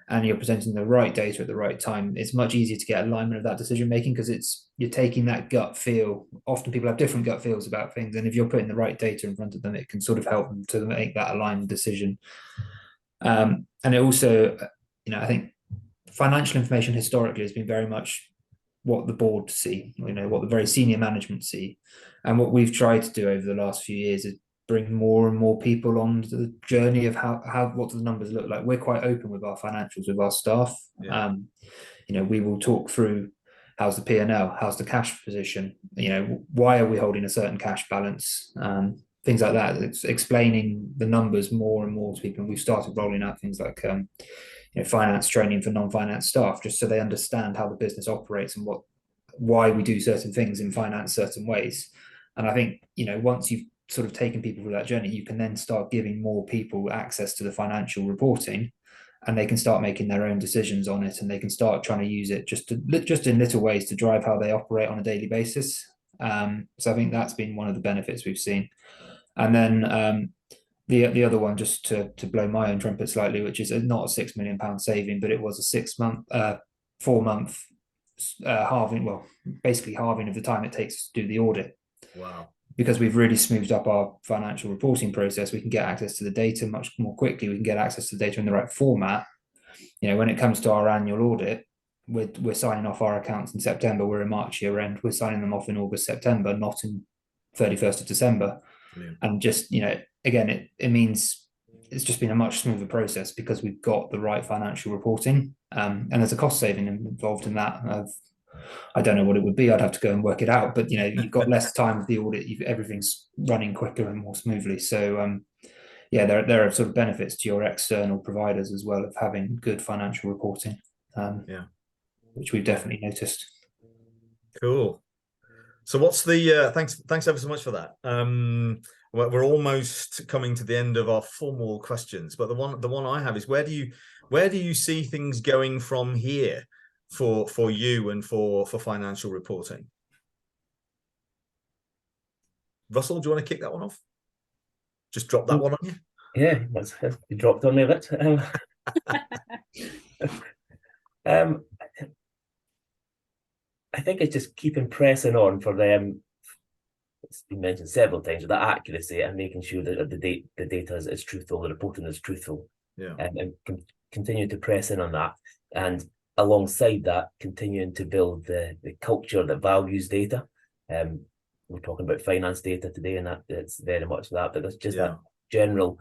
and you're presenting the right data at the right time, it's much easier to get alignment of that decision making, because you're taking that gut feel. Often people have different gut feels about things, and if you're putting the right data in front of them, it can sort of help them to make that aligned decision. And it also, I think financial information historically has been very much what the board see, what the very senior management see. And what we've tried to do over the last few years is bring more and more people on the journey of what do the numbers look like. We're quite open with our financials with our staff. Yeah. We will talk through how's the P&L, how's the cash position, why are we holding a certain cash balance, things like that. It's explaining the numbers more and more to people. And we've started rolling out things like finance training for non-finance staff, just so they understand how the business operates and why we do certain things in finance certain ways. And I think, once you've sort of taken people through that journey, you can then start giving more people access to the financial reporting, and they can start making their own decisions on it, and they can start trying to use it just in little ways to drive how they operate on a daily basis. So I think that's been one of the benefits we've seen. And then the other one, just to blow my own trumpet slightly, which is not a £6 million saving, but it was a 4-month halving, well, basically halving of the time it takes to do the audit. Wow. Because we've really smoothed up our financial reporting process, we can get access to the data much more quickly. We can get access to the data in the right format. When it comes to our annual audit, we're signing off our accounts in September. We're in March year end. We're signing them off in August, September, not in 31st of December. Brilliant. And just, again, it means it's just been a much smoother process because we've got the right financial reporting. And there's a cost saving involved in that. I don't know what it would be. I'd have to go and work it out. But you've got less time with the audit. Everything's running quicker and more smoothly. So there are sort of benefits to your external providers as well of having good financial reporting. Which we've definitely noticed. Cool. So what's the thanks ever so much for that. We're almost coming to the end of our formal questions, but the one I have is where do you see things going from here for you and for financial reporting? Russell, do you want to kick that one off? Just drop that one on you. Yeah, that's you dropped on me a bit. I think it's just keeping pressing on for them. It's been mentioned several times, that accuracy and making sure that the data is truthful, the reporting is truthful. Yeah. And continue to press in on that. And alongside that, continuing to build the culture that values data. We're talking about finance data today, and that it's very much that, but there's just that general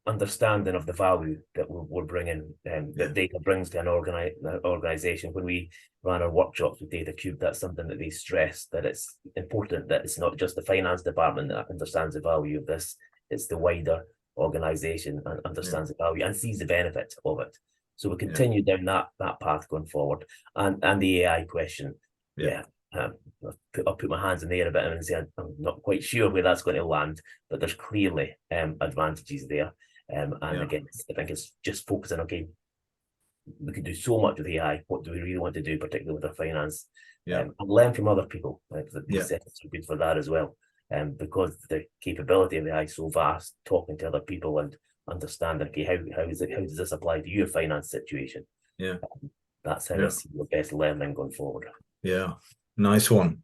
understanding of the value that we're bringing, that data brings to an organization. When we ran our workshops with DATA³, that's something that they stress, that it's important that it's not just the finance department that understands the value of this, it's the wider organization and understands the value and sees the benefit of it. So we continue down that path going forward. And the AI question, I'll put my hands in the air a bit and say I'm not quite sure where that's going to land, but there's clearly advantages there. Again, I think it's just focusing, okay, we can do so much with AI. What do we really want to do, particularly with our finance? And learn from other people. These sessions are good for that as well. Because the capability of AI is so vast, talking to other people and understanding, okay, how does this apply to your finance situation? That's how I see the best learning going forward. Yeah, nice one.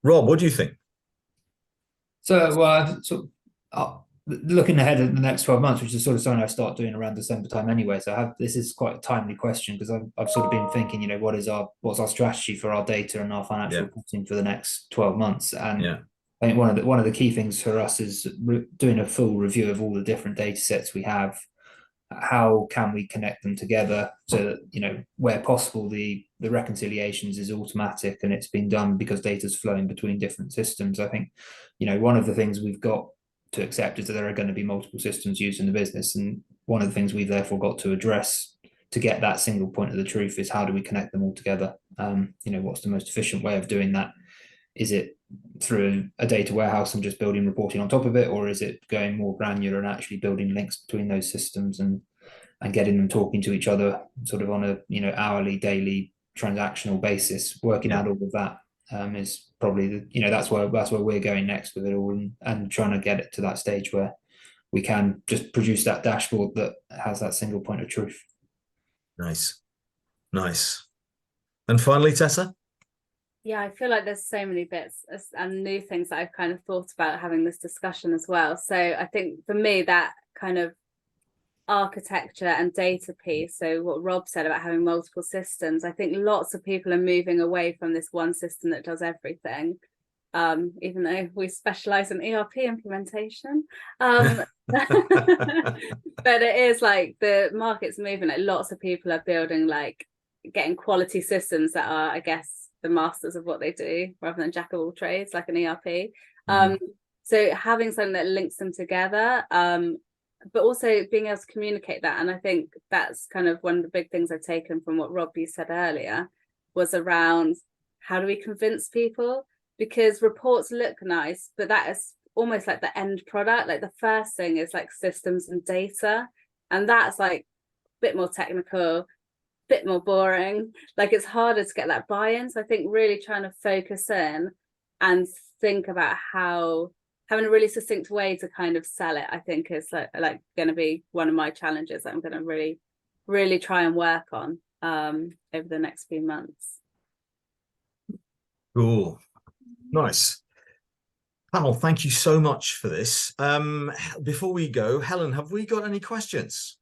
Rob, what do you think? So, looking ahead at the next 12 months, which is sort of something I start doing around December time anyway. So this is quite a timely question because I've sort of been thinking, what's our strategy for our data and our financial reporting for the next 12 months? And I think one of the key things for us is doing a full review of all the different data sets we have. How can we connect them together so that, where possible, the reconciliations is automatic and it's been done because data's flowing between different systems. I think, one of the things we've got to accept is that there are going to be multiple systems used in the business. And one of the things we've therefore got to address to get that single point of the truth is how do we connect them all together? What's the most efficient way of doing that? Is it through a data warehouse and just building reporting on top of it? Or is it going more granular and actually building links between those systems and getting them talking to each other sort of on a, hourly, daily, transactional basis, working out all of that is probably that's where we're going next with it all, and trying to get it to that stage where we can just produce that dashboard that has that single point of truth. Nice. And finally, Tessa? Yeah, I feel like there's so many bits and new things that I've kind of thought about having this discussion as well. So I think for me, that kind of architecture and data piece, so what Rob said about having multiple systems, I think lots of people are moving away from this one system that does everything, even though we specialize in ERP implementation. But it is like the market's moving, like lots of people are building, like getting quality systems that are, I guess, the masters of what they do rather than jack of all trades like an ERP. So having something that links them together, but also being able to communicate that. And I think that's kind of one of the big things I've taken from what Rob, you said earlier, was around how do we convince people? Because reports look nice, but that is almost like the end product. Like the first thing is like systems and data. And that's like a bit more technical, bit more boring. Like it's harder to get that buy-in. So I think really trying to focus in and think about how having a really succinct way to kind of sell it, I think is like going to be one of my challenges that I'm going to really try and work on over the next few months. Cool. Nice. Panel, thank you so much for this. Before we go, Helen, have we got any questions?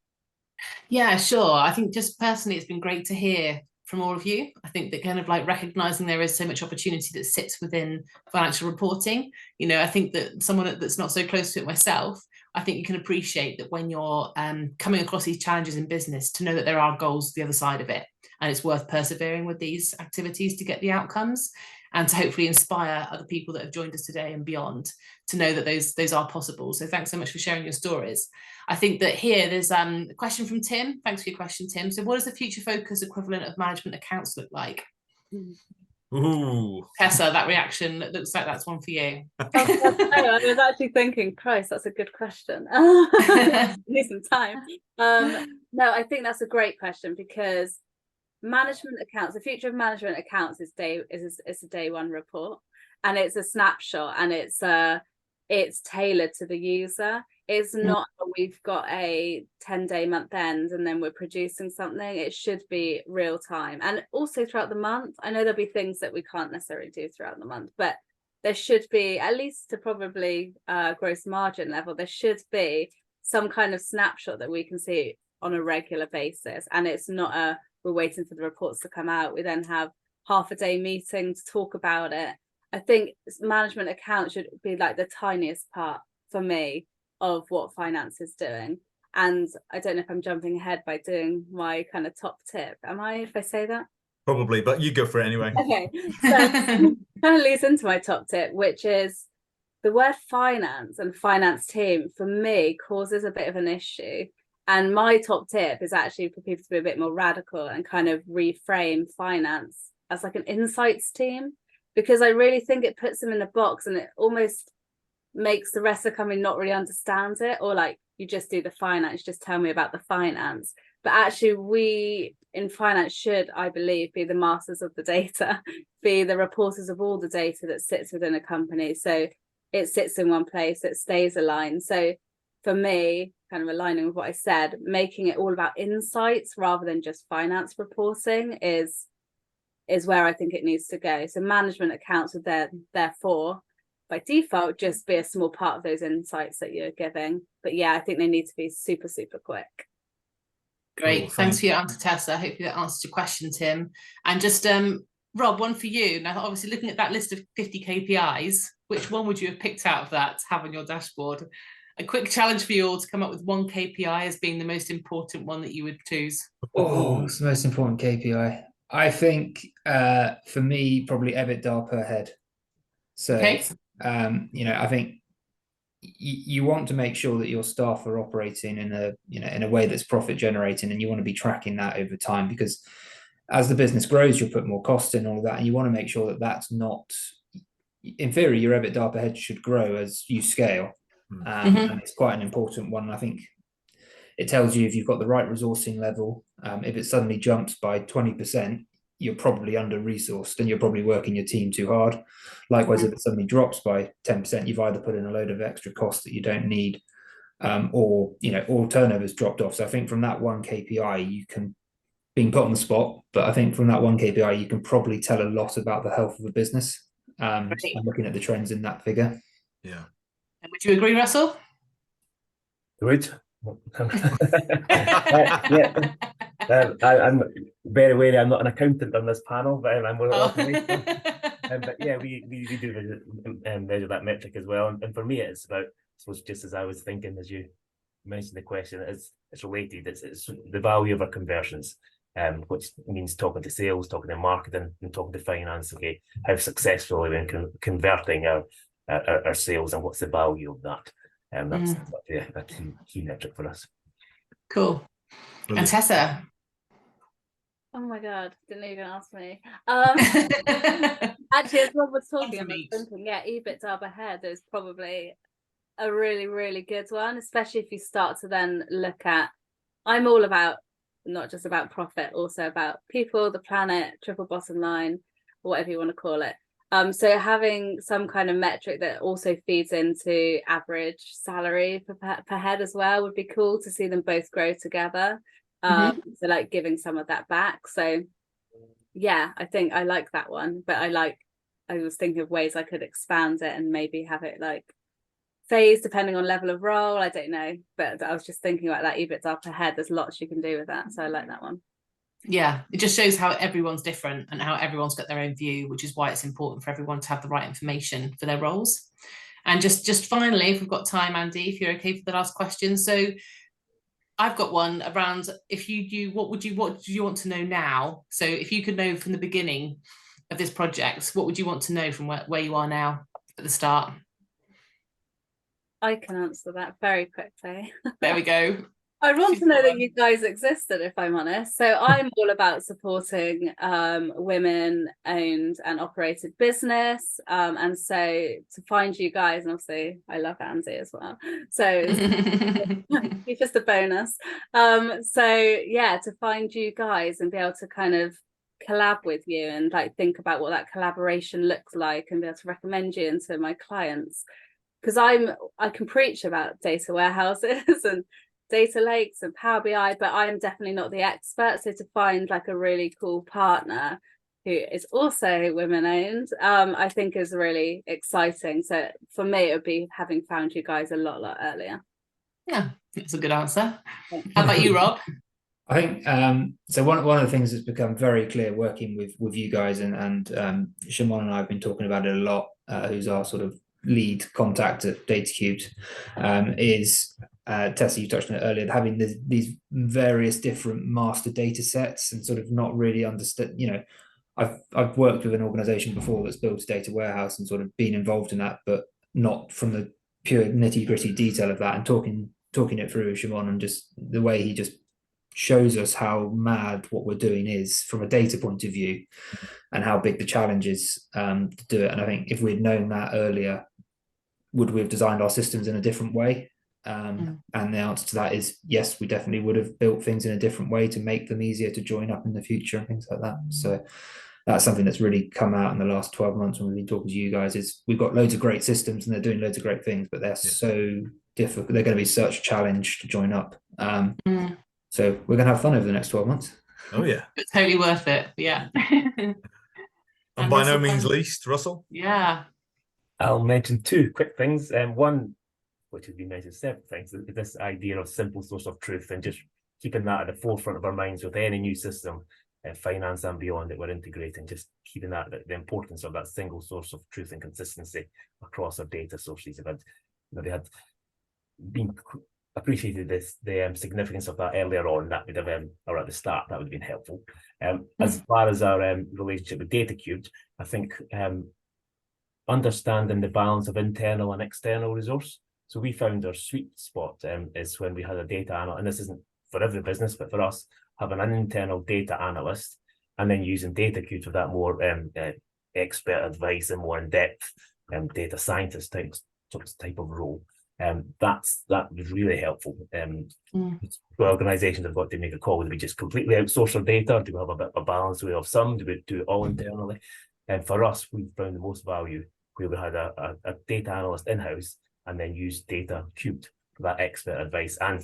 Yeah, sure. I think just personally, it's been great to hear from all of you. I think that kind of like recognizing there is so much opportunity that sits within financial reporting. You know, I think that someone that's not so close to it myself, I think you can appreciate that when you're coming across these challenges in business, to know that there are goals the other side of it, and it's worth persevering with these activities to get the outcomes, and to hopefully inspire other people that have joined us today and beyond to know that those are possible. So thanks so much for sharing your stories. I think that here there's a question from Tim. Thanks for your question, Tim. So what does the future focus equivalent of management accounts look like? Ooh. Tessa, that reaction looks like that's one for you. I was actually thinking, Christ, that's a good question. Need some time. No, I think that's a great question, because management accounts, the future of management accounts is a day one report, and it's a snapshot, and it's tailored to the user. It's not we've got a 10-day month end and then we're producing something. It should be real time, and also throughout the month. I know there'll be things that we can't necessarily do throughout the month, but there should be, at least to probably gross margin level, there should be some kind of snapshot that we can see on a regular basis. And it's not we're waiting for the reports to come out, we then have half a day meeting to talk about it. I think management accounts should be like the tiniest part for me of what finance is doing. And I don't know if I'm jumping ahead by doing my kind of top tip. Am I, if I say that? Probably, but you go for it anyway. Okay, so kind of leads into my top tip, which is the word finance and finance team for me causes a bit of an issue. And my top tip is actually for people to be a bit more radical and kind of reframe finance as like an insights team, because I really think it puts them in a box and it almost makes the rest of the company not really understand it, or like, you just do the finance, just tell me about the finance. But actually we in finance should, I believe, be the masters of the data, be the reporters of all the data that sits within a company, so it sits in one place, it stays aligned. So for me, kind of aligning with what I said, making it all about insights rather than just finance reporting is where I think it needs to go. So management accounts would therefore by default just be a small part of those insights that you're giving. But yeah, I think they need to be super, super quick. Great. Cool, Thanks for your answer, Tessa. Hopefully that answers your question, Tim. And just Rob, one for you. Now, obviously looking at that list of 50 KPIs, which one would you have picked out of that to have on your dashboard? A quick challenge for you all to come up with one KPI as being the most important one that you would choose. Oh, it's the most important KPI. I think for me, probably EBITDA per head. So, okay. You know, I think you want to make sure that your staff are operating in a way that's profit generating, and you want to be tracking that over time, because as the business grows, you'll put more cost in, all of that, and you want to make sure that that's not, in theory, your EBITDA per head should grow as you scale. And it's quite an important one. I think it tells you if you've got the right resourcing level. If it suddenly jumps by 20%, you're probably under resourced and you're probably working your team too hard. Likewise, if it suddenly drops by 10%, you've either put in a load of extra costs that you don't need, or all turnover's dropped off. So I think from that one KPI, you can, being put on the spot, but I think from that one KPI, you can probably tell a lot about the health of the business. I'm looking at the trends in that figure. Yeah. And would you agree, Russell? I would. Yeah. I'm very wary. I'm not an accountant on this panel, but I'm more operational. But yeah, we do measure that metric as well. And for me, it's about, I suppose, just as I was thinking as you mentioned the question, it's related. It's the value of our conversions, which means talking to sales, talking to marketing, and talking to finance. Okay, how successful are we in converting our sales, and what's the value of that? That's a key metric for us. Cool. Brilliant. And Tessa. Oh my God, didn't even ask me. Actually, as Rob was talking, I was thinking, yeah, EBITDA per head is probably a really, really good one, especially if you start to then look at, I'm all about not just about profit, also about people, the planet, triple bottom line, whatever you want to call it. So having some kind of metric that also feeds into average salary per head as well would be cool to see them both grow together. So like giving some of that back. So yeah, I think I like that one, but I was thinking of ways I could expand it and maybe have it like phase depending on level of role. I don't know, but I was just thinking about that EBITDA per head. There's lots you can do with that, so I like that one. Yeah, it just shows how everyone's different and how everyone's got their own view, which is why it's important for everyone to have the right information for their roles. And just finally, if we've got time, Andy, if you're okay for the last question. So I've got one around, if you do, what do you want to know now? So if you could know from the beginning of this project, what would you want to know from where you are now at the start? I can answer that very quickly. There we go. I want to know that you guys existed, if I'm honest. So I'm all about supporting women-owned and operated business. And so to find you guys, and obviously I love Andy as well. So he's just a bonus. So yeah, to find you guys and be able to kind of collab with you and like think about what that collaboration looks like and be able to recommend you into my clients. Because I can preach about data warehouses and data lakes and Power BI, but I'm definitely not the expert. So to find like a really cool partner who is also women owned, I think is really exciting. So for me, it would be having found you guys a lot earlier. Yeah, that's a good answer. How about you, Rob? I think so. One of the things that's become very clear working with you guys and Shimon and I have been talking about it a lot. Who's our sort of lead contact at DATA³ is Tessa, you touched on it earlier, having these various different master data sets and sort of not really understand. You know, I've worked with an organization before that's built a data warehouse and sort of been involved in that, but not from the pure nitty-gritty detail of that. And talking it through with Shimon and just the way he just shows us how mad what we're doing is from a data point of view and how big the challenge is to do it. And I think if we'd known that earlier, would we have designed our systems in a different way? And the answer to that is yes, we definitely would have built things in a different way to make them easier to join up in the future and things like that. So that's something that's really come out in the last 12 months when we've been talking to you guys, is we've got loads of great systems and they're doing loads of great things, but they're so difficult. They're going to be such a challenge to join up. So we're going to have fun over the next 12 months. Oh yeah. It's totally worth it. Yeah. And by no means least, Russell. Yeah. I'll mention two quick things. One, which has been mentioned several things, this idea of simple source of truth and just keeping that at the forefront of our minds with any new system, finance and beyond, that we're integrating, just keeping that, the importance of that single source of truth and consistency across our data sources. They had been appreciated the significance of that earlier on, that would have, or at the start, that would have been helpful. As far as our relationship with DATA³, I think understanding the balance of internal and external resource. So we found our sweet spot is when we had a data analyst, and this isn't for every business, but for us, having an internal data analyst and then using DATA³ for that more expert advice and more in-depth data scientist type of role. That was really helpful. Organizations have got to make a call. Do we just completely outsource our data? Do we have a bit of a balance? Do we have some? Do we do it all internally? And for us, we found the most value where we had a data analyst in-house and then used DATA³ for that expert advice and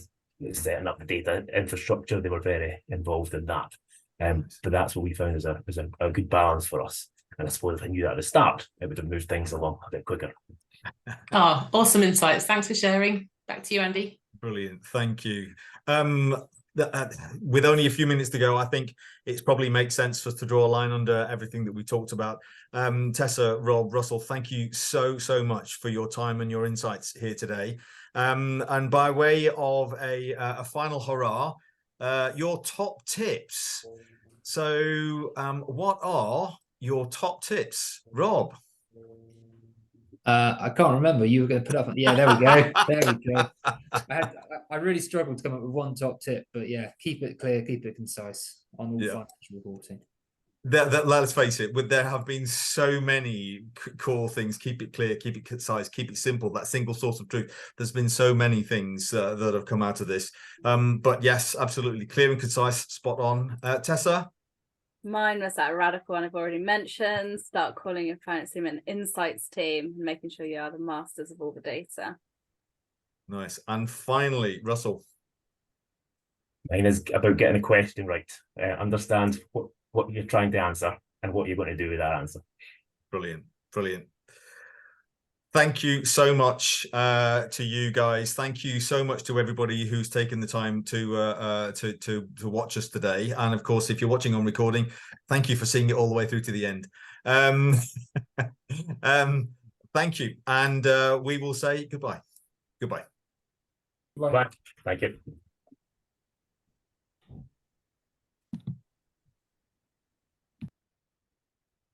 setting up the data infrastructure. They were very involved in that. But that's what we found as a good balance for us. And I suppose if I knew that at the start, it would have moved things along a bit quicker. Oh, awesome insights. Thanks for sharing. Back to you, Andy. Brilliant. Thank you. With only a few minutes to go, I think it probably makes sense for us to draw a line under everything that we talked about. Tessa, Rob, Russell, thank you so much for your time and your insights here today. And by way of a final hurrah, your top tips. So what are your top tips, Rob? I can't remember. You were going to put up. Yeah, there we go. There we go. I really struggled to come up with one top tip, but yeah, keep it clear, keep it concise on all financial reporting. Let's face it, there have been so many core things. Keep it clear, keep it concise, keep it simple. That single source of truth. There's been so many things that have come out of this. But yes, absolutely clear and concise, spot on. Tessa? Mine was that radical one I've already mentioned. Start calling your finance team an insights team and making sure you are the masters of all the data. Nice. And finally, Russell. Mine is about getting a question right. Understand what you're trying to answer and what you're going to do with that answer. Brilliant. Brilliant. Thank you so much to you guys. Thank you so much to everybody who's taken the time to watch us today. And of course, if you're watching on recording, thank you for seeing it all the way through to the end. Thank you. And we will say goodbye. Goodbye. Bye. Thank you.